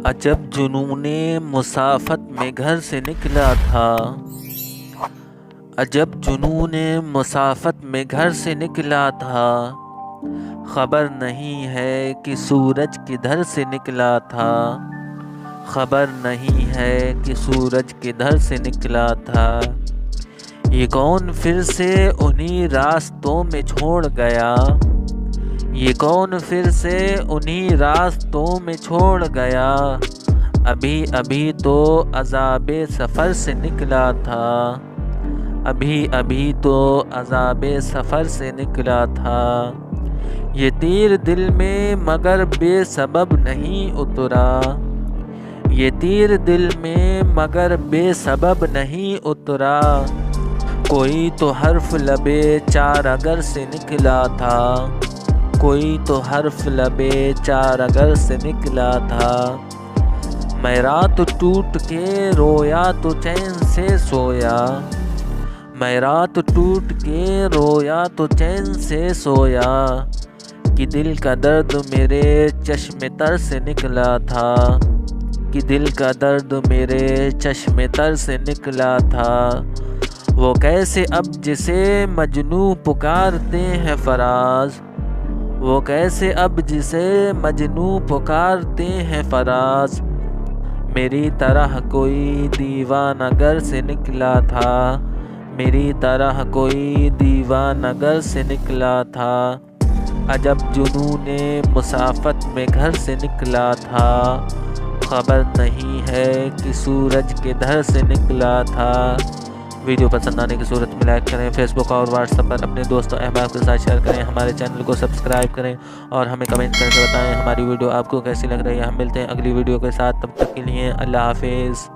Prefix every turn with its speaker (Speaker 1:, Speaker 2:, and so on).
Speaker 1: अजब जुनूने मुसाफत में घर से निकला था। अजब जुनूने मुसाफत में घर से निकला था। खबर नहीं है कि सूरज किधर से निकला था। खबर नहीं है कि सूरज किधर से निकला था। ये कौन फिर से उन्हीं रास्तों में छोड़ गया। ये कौन फिर से उन्हीं रास्तों में छोड़ गया। अभी अभी तो अज़ाबे सफ़र से निकला था। अभी अभी तो अज़ाबे सफ़र से निकला था। ये तीर दिल में मगर बेसबब नहीं उतरा। ये तीर दिल में मगर बेसबब नहीं उतरा। कोई तो हर्फ लबे चार अगर से निकला था। कोई तो हर्फ लबे चार अगर से निकला था। मैं रात टूट के रोया तो चैन से सोया। मैं रात टूट के रोया तो चैन से सोया। कि दिल का दर्द मेरे चश्मे तर से निकला था। कि दिल का दर्द मेरे चश्मे तर से निकला था। वो कैसे अब जिसे मजनू पुकारते हैं फराज। वो कैसे अब जिसे मजनू पुकारते हैं फराज। मेरी तरह कोई दीवाना घर से निकला था। मेरी तरह कोई दीवाना घर से निकला था। अजब जुनूने मुसाफत में घर से निकला था। खबर नहीं है कि सूरज किधर से निकला था। वीडियो पसंद आने की सूरत में लाइक करें। फेसबुक और व्हाट्सएप पर अपने दोस्तों अहबाब के साथ शेयर करें। हमारे चैनल को सब्सक्राइब करें और हमें कमेंट करके बताएं हमारी वीडियो आपको कैसी लग रही है। हम मिलते हैं अगली वीडियो के साथ, तब तक के लिए अल्लाह हाफिज़।